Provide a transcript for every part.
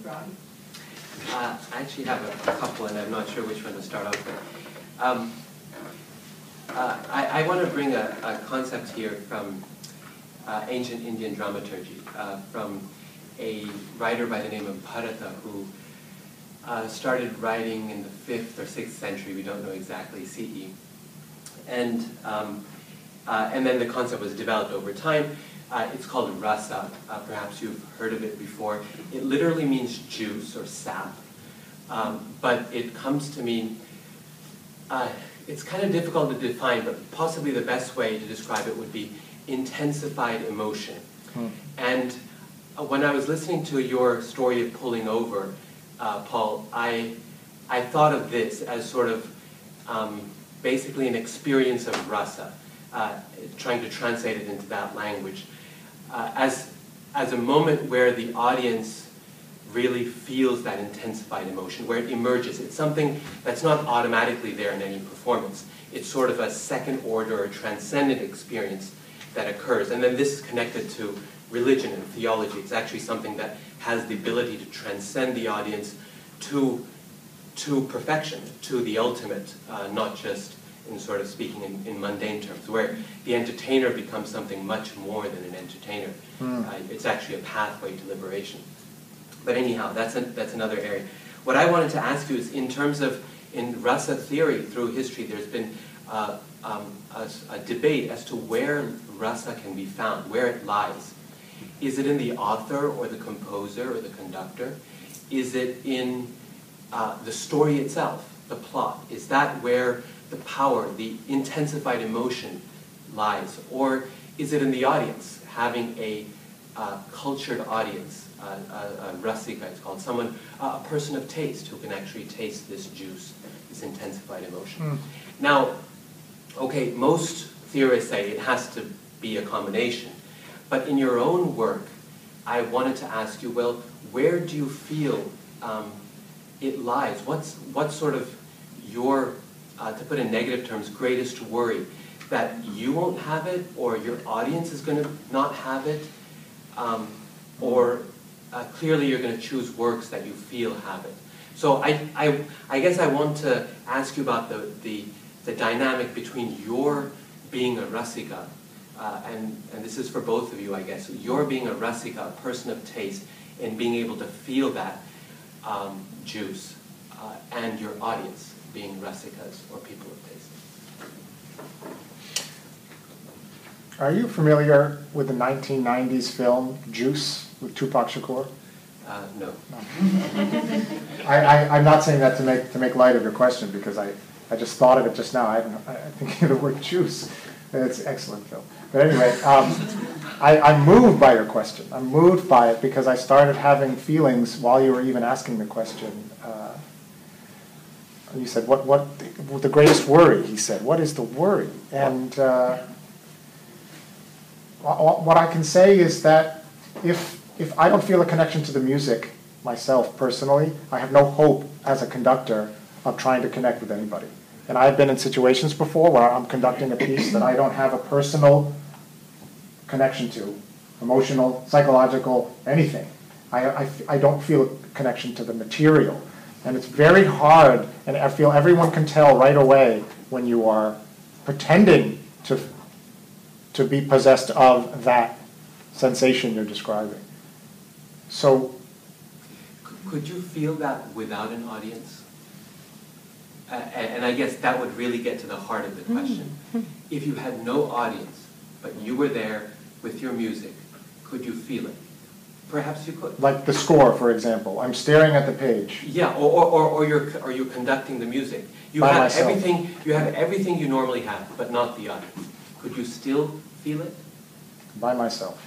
Ravi? I actually have a couple, and I'm not sure which one to start off with. I want to bring a concept here from ancient Indian dramaturgy, from a writer by the name of Bharata, who started writing in the 5th or 6th century, we don't know exactly, CE. And then the concept was developed over time. It's called Rasa. Perhaps you've heard of it before. It literally means juice or sap, but it comes to mean, it's kind of difficult to define, but possibly the best way to describe it would be intensified emotion. And when I was listening to your story of pulling over, Paul, I thought of this as sort of basically an experience of rasa, trying to translate it into that language, as a moment where the audience really feels that intensified emotion, where it emerges. It's something that's not automatically there in any performance. It's sort of a second order or transcendent experience that occurs. And then this is connected to religion and theology. It's actually something that has the ability to transcend the audience to perfection, to the ultimate, not just in sort of speaking in mundane terms, where the entertainer becomes something much more than an entertainer. It's actually a pathway to liberation. But anyhow, that's another area. What I wanted to ask you is, in terms of, in rasa theory through history, there's been a debate as to where rasa can be found, where it lies. Is it in the author or the composer or the conductor? Is it in the story itself, the plot? Is that where the power, the intensified emotion lies? Or is it in the audience, having a cultured audience, a rasika it's called, someone, a person of taste who can actually taste this juice, this intensified emotion? Now, okay, most theorists say it has to be a combination. But in your own work, I wanted to ask you, well, where do you feel it lies? What's sort of your, to put in negative terms, greatest worry? That you won't have it, or your audience is going to not have it, or clearly you're going to choose works that you feel have it. So I guess I want to ask you about the dynamic between your being a rasika, and this is for both of you, I guess. Your being a rasika, a person of taste, and being able to feel that juice, and your audience being rasikas, or people of taste. Are you familiar with the 1990s film Juice with Tupac Shakur? No. I'm not saying that to make light of your question, because I just thought of it just now. I'm thinking of the word juice. It's an excellent film. But anyway, I'm moved by your question. I'm moved by it because I started having feelings while you were even asking the question. You said, what the greatest worry, he said. What is the worry? And what I can say is that if I don't feel a connection to the music myself personally, I have no hope as a conductor of trying to connect with anybody. And I've been in situations before where I'm conducting a piece that I don't have a personal connection to, emotional, psychological, anything. I don't feel a connection to the material. And it's very hard, and I feel everyone can tell right away when you are pretending to be possessed of that sensation you're describing. So, could you feel that without an audience? And I guess that would really get to the heart of the question. If you had no audience, but you were there with your music, could you feel it? Perhaps you could. Like the score, for example. I'm staring at the page. Yeah, or you're conducting the music. You have myself. everything. You have everything you normally have, but not the audience. Could you still feel it? By myself.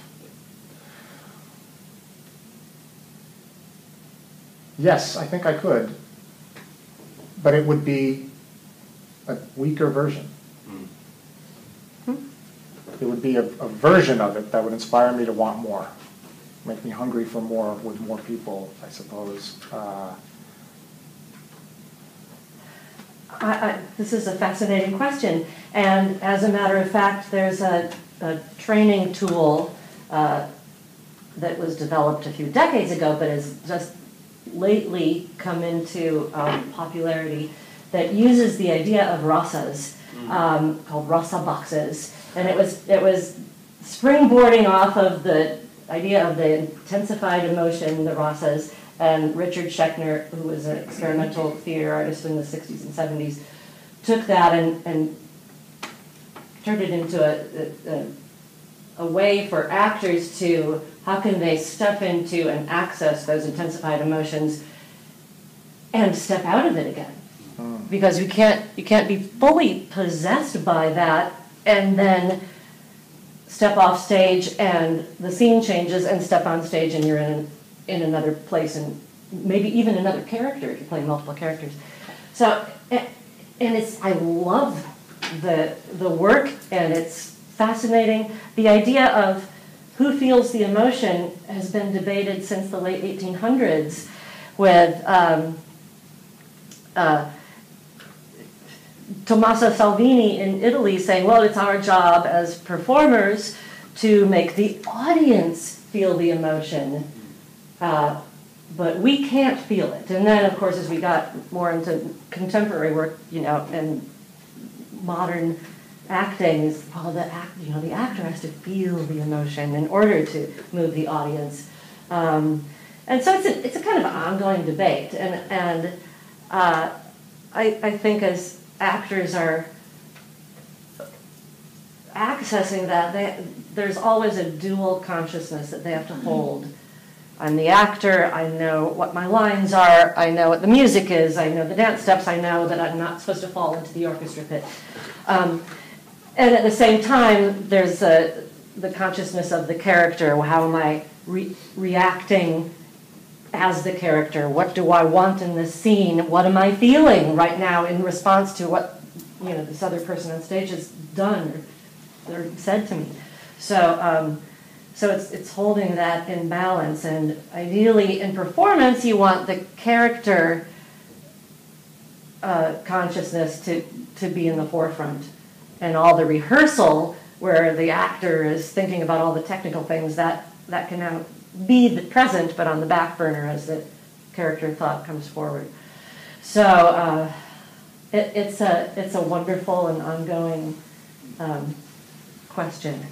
Yes, I think I could. But it would be a weaker version. It would be a version of it that would inspire me to want more, make me hungry for more with more people, I suppose. This is a fascinating question, and as a matter of fact, there's a training tool that was developed a few decades ago, but is just lately come into popularity that uses the idea of rasas, called rasa boxes, and it was springboarding off of the idea of the intensified emotion, the rasas, and Richard Schechner, who was an experimental theater artist in the 60s and 70s, took that and turned it into a way for actors to, how can they step into and access those intensified emotions and step out of it again. Because you can't be fully possessed by that and then step off stage and the scene changes and step on stage and you're in another place and maybe even another character if you play multiple characters. So, and I love the work, and it's fascinating. The idea of who feels the emotion has been debated since the late 1800s with Tommaso Salvini in Italy saying, well, it's our job as performers to make the audience feel the emotion, but we can't feel it. And then, of course, as we got more into contemporary work, and modern acting, is the actor has to feel the emotion in order to move the audience. And so it's a kind of ongoing debate, and I think as actors are accessing that, there's always a dual consciousness that they have to hold. I'm the actor, I know what my lines are, I know what the music is, I know the dance steps, I know that I'm not supposed to fall into the orchestra pit. And at the same time, there's the consciousness of the character. How am I reacting as the character? What do I want in this scene? What am I feeling right now in response to what this other person on stage has done or said to me? So it's holding that in balance, and ideally in performance you want the character consciousness to be in the forefront, and all the rehearsal where the actor is thinking about all the technical things that can now be the present but on the back burner as the character thought comes forward. So it's a wonderful and ongoing question.